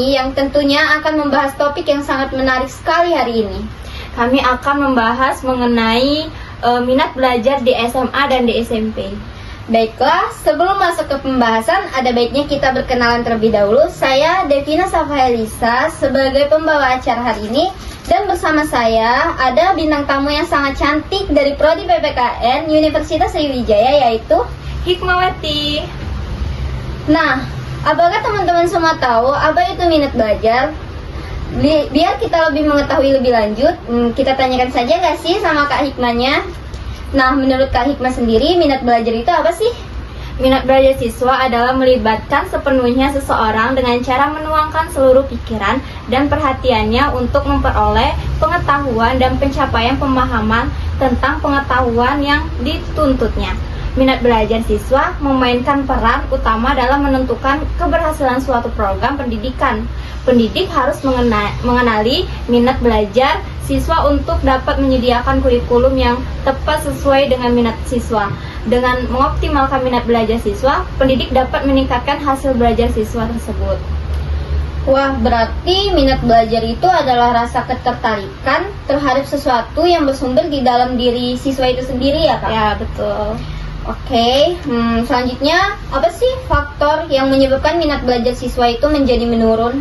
kami yang tentunya akan membahas topik yang sangat menarik sekali hari ini. Kami akan membahas mengenai minat belajar di SMA dan di SMP. Baiklah, sebelum masuk ke pembahasan, ada baiknya kita berkenalan terlebih dahulu. Saya Devina Safaelisa sebagai pembawa acara hari ini. Dan bersama saya ada bintang tamu yang sangat cantik dari Prodi PPKN Universitas Sriwijaya, yaitu Hikmawati. Nah, apakah teman-teman semua tahu apa itu minat belajar? Biar kita lebih mengetahui lebih lanjut, kita tanyakan saja nggak sih sama Kak Hikmahnya? Nah, menurut Kak Hikmah sendiri, minat belajar itu apa sih? Minat belajar siswa adalah melibatkan sepenuhnya seseorang dengan cara menuangkan seluruh pikiran dan perhatiannya untuk memperoleh pengetahuan dan pencapaian pemahaman tentang pengetahuan yang dituntutnya. Minat belajar siswa memainkan peran utama dalam menentukan keberhasilan suatu program pendidikan. Pendidik harus mengenali minat belajar siswa untuk dapat menyediakan kurikulum yang tepat sesuai dengan minat siswa. Dengan mengoptimalkan minat belajar siswa, pendidik dapat meningkatkan hasil belajar siswa tersebut. Wah, berarti minat belajar itu adalah rasa ketertarikan terhadap sesuatu yang bersumber di dalam diri siswa itu sendiri ya, Kak? Ya, betul. Oke, selanjutnya apa sih faktor yang menyebabkan minat belajar siswa itu menjadi menurun?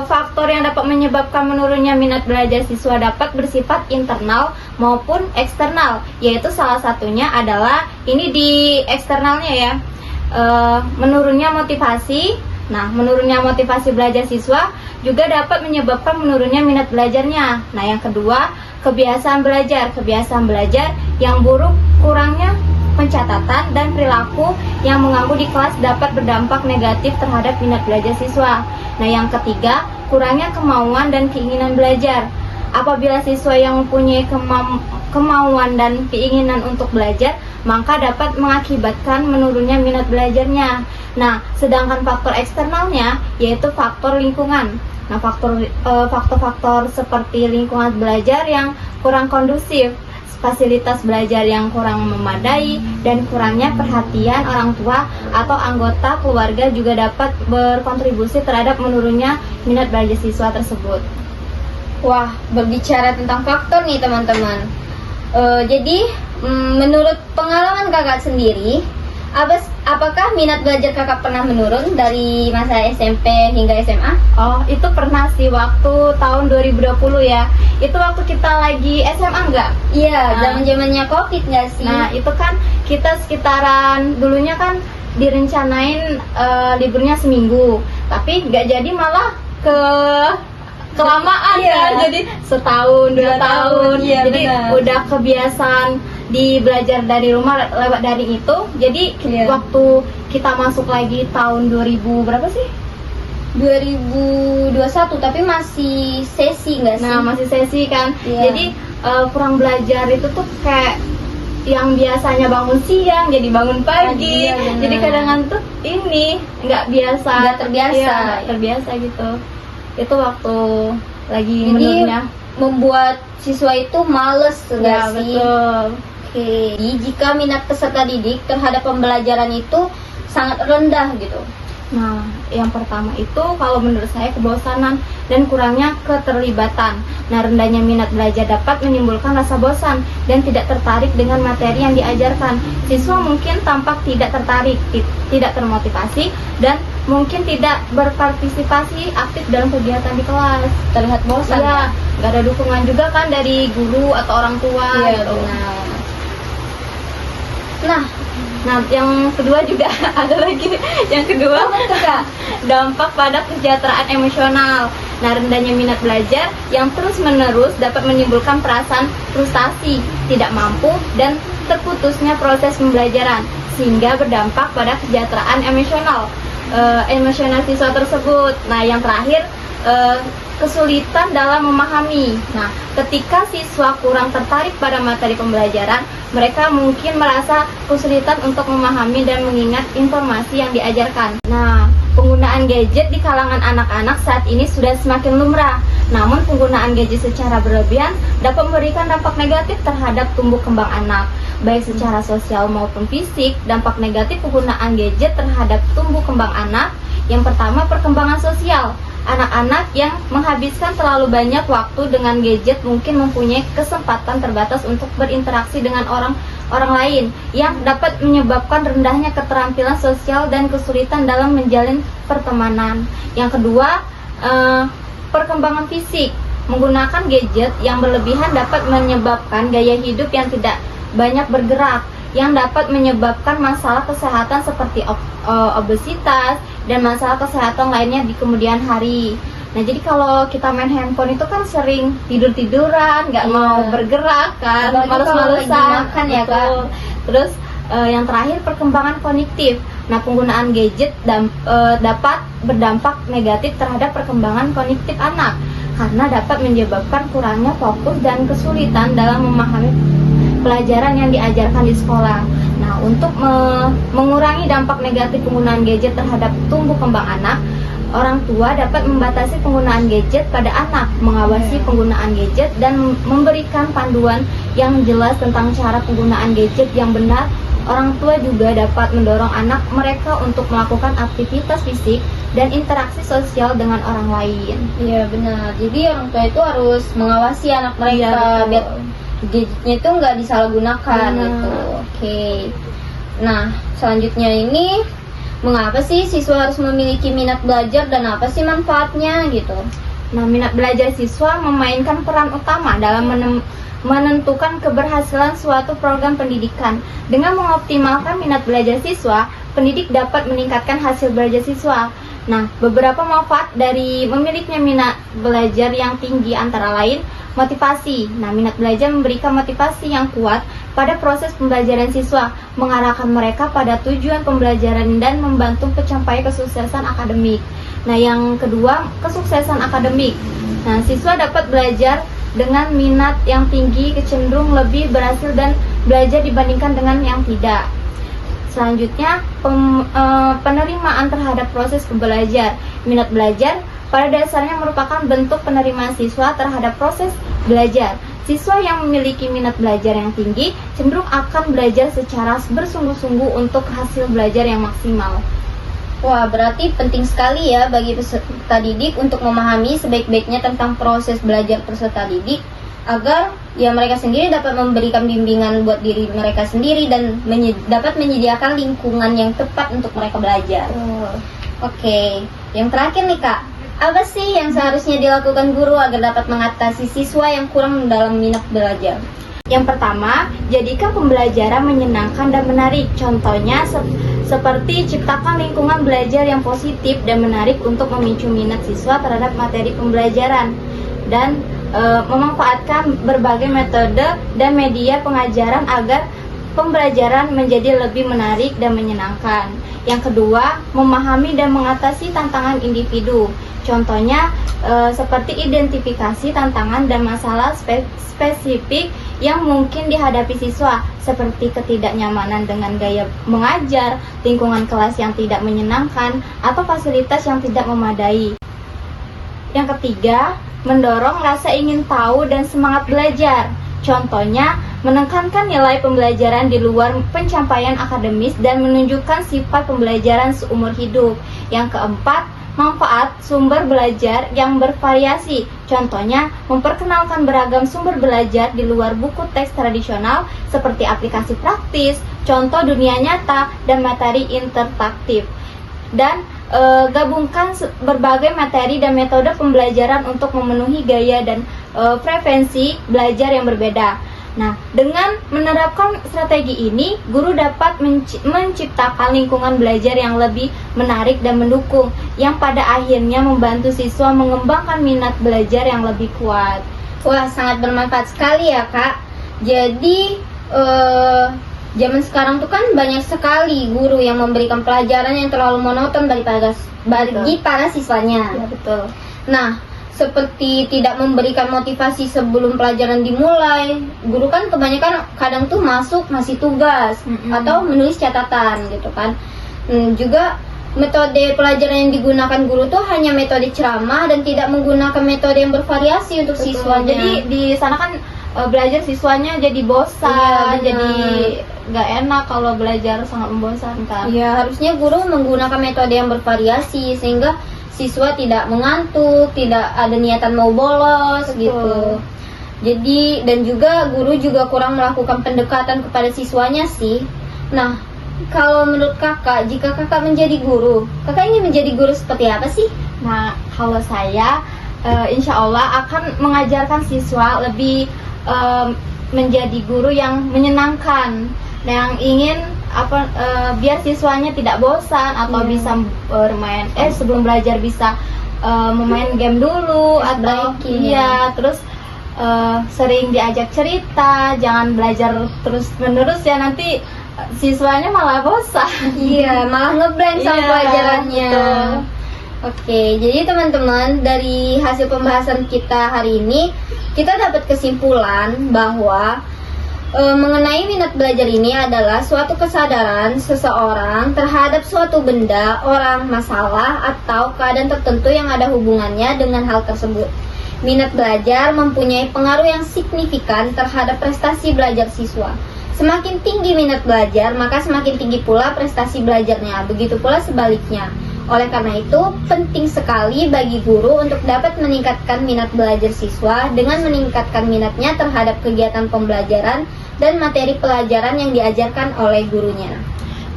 Faktor yang dapat menyebabkan menurunnya minat belajar siswa dapat bersifat internal maupun eksternal, yaitu salah satunya adalah ini di eksternalnya ya, menurunnya motivasi. Nah, menurunnya motivasi belajar siswa juga dapat menyebabkan menurunnya minat belajarnya. Nah, yang kedua, kebiasaan belajar yang buruk, kurangnya pencatatan dan perilaku yang mengganggu di kelas dapat berdampak negatif terhadap minat belajar siswa. Nah, yang ketiga, kurangnya kemauan dan keinginan belajar. Apabila siswa yang mempunyai kemauan dan keinginan untuk belajar, maka dapat mengakibatkan menurunnya minat belajarnya. Nah, sedangkan faktor eksternalnya yaitu faktor lingkungan. Nah, faktor-faktor seperti lingkungan belajar yang kurang kondusif, fasilitas belajar yang kurang memadai, dan kurangnya perhatian orang tua atau anggota keluarga juga dapat berkontribusi terhadap menurunnya minat belajar siswa tersebut. Wah, berbicara tentang faktor nih teman-teman. Jadi, menurut pengalaman kakak sendiri, apakah minat belajar kakak pernah menurun dari masa SMP hingga SMA? Oh, itu pernah sih waktu tahun 2020 ya. Itu waktu kita lagi SMA enggak? Iya, zaman-zamannya Covid nggak sih? Nah, itu kan kita sekitaran dulunya kan direncanain liburnya seminggu, tapi nggak jadi, malah kelamaan kan, jadi setahun 2 tahun. Iya, jadi benar. udah kebiasaan di belajar dari rumah lewat daring itu. Jadi waktu kita masuk lagi tahun 2000 berapa sih? 2021, tapi masih sesi nggak sih? Nah, masih sesi kan. Iya. Jadi kurang belajar itu tuh kayak yang biasanya bangun siang jadi bangun pagi. Iya, benar. Jadi kadang tuh ini nggak biasa, Nggak terbiasa. Iya, nggak terbiasa gitu. Itu waktu lagi Jadi menurunnya. membuat siswa itu males nggak Ya, sih? betul. Oke. Jadi jika minat peserta didik terhadap pembelajaran itu sangat rendah gitu. Nah, yang pertama itu kalau menurut saya kebosanan dan kurangnya keterlibatan. Nah, rendahnya minat belajar dapat menimbulkan rasa bosan dan tidak tertarik dengan materi yang diajarkan. Siswa mungkin tampak tidak tertarik, tidak termotivasi, dan mungkin tidak berpartisipasi aktif dalam kegiatan di kelas. Terlihat bosan Iya, ya? nggak ada dukungan juga kan dari guru atau orang tua Iya, gitu. benar. Nah, yang kedua juga ada lagi. Yang kedua, apa tuh, Kak? dampak pada kesejahteraan emosional. Nah, rendahnya minat belajar yang terus-menerus dapat menimbulkan perasaan frustasi, tidak mampu, dan terputusnya proses pembelajaran, sehingga berdampak pada kesejahteraan emosional siswa tersebut. Nah, yang terakhir, kesulitan dalam memahami. Nah, ketika siswa kurang tertarik pada materi pembelajaran, mereka mungkin merasa kesulitan untuk memahami dan mengingat informasi yang diajarkan. Nah, penggunaan gadget di kalangan anak-anak saat ini sudah semakin lumrah. Namun, penggunaan gadget secara berlebihan dapat memberikan dampak negatif terhadap tumbuh kembang anak. baik secara sosial maupun fisik. Dampak negatif penggunaan gadget terhadap tumbuh kembang anak. Yang pertama, perkembangan sosial. Anak-anak yang menghabiskan terlalu banyak waktu dengan gadget mungkin mempunyai kesempatan terbatas untuk berinteraksi dengan orang lain, yang dapat menyebabkan rendahnya keterampilan sosial dan kesulitan dalam menjalin pertemanan. Yang kedua, perkembangan fisik. Menggunakan gadget yang berlebihan dapat menyebabkan gaya hidup yang tidak banyak bergerak, yang dapat menyebabkan masalah kesehatan seperti obesitas dan masalah kesehatan lainnya di kemudian hari. Nah, jadi kalau kita main handphone itu kan sering tidur-tiduran, nggak mau bergerak kan, Apalagi kalau malas-malesan lagi makan ya, Kak. Betul. Terus yang terakhir, perkembangan kognitif. Nah, penggunaan gadget dapat berdampak negatif terhadap perkembangan kognitif anak karena dapat menyebabkan kurangnya fokus dan kesulitan dalam memahami pelajaran yang diajarkan di sekolah. Nah, untuk mengurangi dampak negatif penggunaan gadget terhadap tumbuh kembang anak, orang tua dapat membatasi penggunaan gadget pada anak, mengawasi penggunaan gadget, dan memberikan panduan yang jelas tentang cara penggunaan gadget yang benar. Orang tua juga dapat mendorong anak mereka untuk melakukan aktivitas fisik dan interaksi sosial dengan orang lain. Iya benar. Jadi orang tua itu harus mengawasi anak mereka Iya, biar gadgetnya itu nggak disalahgunakan Benar. gitu. Oke. Nah, selanjutnya ini mengapa sih siswa harus memiliki minat belajar dan apa sih manfaatnya gitu? Nah, minat belajar siswa memainkan peran utama dalam menentukan keberhasilan suatu program pendidikan. Dengan mengoptimalkan minat belajar siswa, pendidik dapat meningkatkan hasil belajar siswa. Nah, beberapa manfaat dari memilikinya minat belajar yang tinggi antara lain motivasi. Nah, minat belajar memberikan motivasi yang kuat pada proses pembelajaran siswa, mengarahkan mereka pada tujuan pembelajaran dan membantu pencapaian kesuksesan akademik. Nah, yang kedua, kesuksesan akademik. Nah, siswa dapat belajar dengan minat yang tinggi cenderung lebih berhasil dan belajar dibandingkan dengan yang tidak. Selanjutnya, penerimaan terhadap proses belajar. Minat belajar pada dasarnya merupakan bentuk penerimaan siswa terhadap proses belajar. Siswa yang memiliki minat belajar yang tinggi cenderung akan belajar secara bersungguh-sungguh untuk hasil belajar yang maksimal. Wah, berarti penting sekali ya bagi peserta didik untuk memahami sebaik-baiknya tentang proses belajar peserta didik agar ya mereka sendiri dapat memberikan bimbingan buat diri mereka sendiri dan dapat menyediakan lingkungan yang tepat untuk mereka belajar. Oke, yang terakhir nih Kak, apa sih yang seharusnya dilakukan guru agar dapat mengatasi siswa yang kurang dalam minat belajar? Yang pertama, jadikan pembelajaran menyenangkan dan menarik. Contohnya seperti ciptakan lingkungan belajar yang positif dan menarik untuk memicu minat siswa terhadap materi pembelajaran, dan memanfaatkan berbagai metode dan media pengajaran agar pembelajaran menjadi lebih menarik dan menyenangkan. Yang kedua, memahami dan mengatasi tantangan individu. Contohnya seperti identifikasi tantangan dan masalah spesifik yang mungkin dihadapi siswa, seperti ketidaknyamanan dengan gaya mengajar, lingkungan kelas yang tidak menyenangkan, atau fasilitas yang tidak memadai. Yang ketiga, mendorong rasa ingin tahu dan semangat belajar. Contohnya, menekankan nilai pembelajaran di luar pencapaian akademis dan menunjukkan sifat pembelajaran seumur hidup. Yang keempat, manfaat sumber belajar yang bervariasi. Contohnya, memperkenalkan beragam sumber belajar di luar buku teks tradisional seperti aplikasi praktis, contoh dunia nyata, dan materi interaktif. Dan gabungkan berbagai materi dan metode pembelajaran untuk memenuhi gaya dan frekuensi belajar yang berbeda. Nah, dengan menerapkan strategi ini, guru dapat menciptakan lingkungan belajar yang lebih menarik dan mendukung, yang pada akhirnya membantu siswa mengembangkan minat belajar yang lebih kuat. Wah, sangat bermanfaat sekali ya Kak. Jadi zaman sekarang tuh kan banyak sekali guru yang memberikan pelajaran yang terlalu monoton bagi para siswanya. Ya, betul. Nah, seperti tidak memberikan motivasi sebelum pelajaran dimulai. Guru kan kebanyakan kadang tuh masuk ngasih tugas atau menulis catatan gitu kan. Juga metode pelajaran yang digunakan guru tuh hanya metode ceramah dan tidak menggunakan metode yang bervariasi untuk Betul. siswanya. Jadi di sana kan belajar siswanya jadi bosan, Iya, benar. jadi nggak enak kalau belajar sangat membosankan. Ya, harusnya guru menggunakan metode yang bervariasi sehingga siswa tidak mengantuk, tidak ada niatan mau bolos. Betul. Gitu. Jadi dan juga guru juga kurang melakukan pendekatan kepada siswanya sih. Nah, kalau menurut kakak, jika kakak menjadi guru, kakak ingin menjadi guru seperti apa sih? Nah, kalau saya insya Allah akan mengajarkan siswa lebih menjadi guru yang menyenangkan, yang ingin biar siswanya tidak bosan atau Iya. bisa bermain sebelum belajar bisa memain game dulu Ice atau breaking. iya terus sering diajak cerita, jangan belajar terus menerus ya, nanti siswanya malah bosan. Iya, malah ngeblank sama Iya, pelajarannya. betul. Oke, jadi teman-teman, dari hasil pembahasan kita hari ini, kita dapat kesimpulan bahwa mengenai minat belajar ini adalah suatu kesadaran seseorang terhadap suatu benda, orang, masalah, atau keadaan tertentu yang ada hubungannya dengan hal tersebut. Minat belajar mempunyai pengaruh yang signifikan terhadap prestasi belajar siswa. Semakin tinggi minat belajar, maka semakin tinggi pula prestasi belajarnya. Begitu pula sebaliknya. Oleh karena itu, penting sekali bagi guru untuk dapat meningkatkan minat belajar siswa dengan meningkatkan minatnya terhadap kegiatan pembelajaran dan materi pelajaran yang diajarkan oleh gurunya.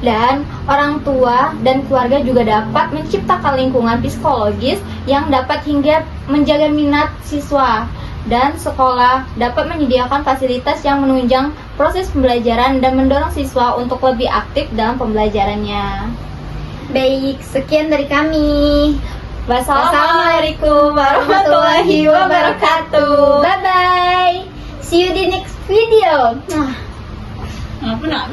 Dan orang tua dan keluarga juga dapat menciptakan lingkungan psikologis yang dapat hingga menjaga minat siswa. Dan sekolah dapat menyediakan fasilitas yang menunjang proses pembelajaran dan mendorong siswa untuk lebih aktif dalam pembelajarannya. Baik, sekian dari kami. Wassalamualaikum warahmatullahi wabarakatuh. Bye-bye. See you di next video. Apa nak?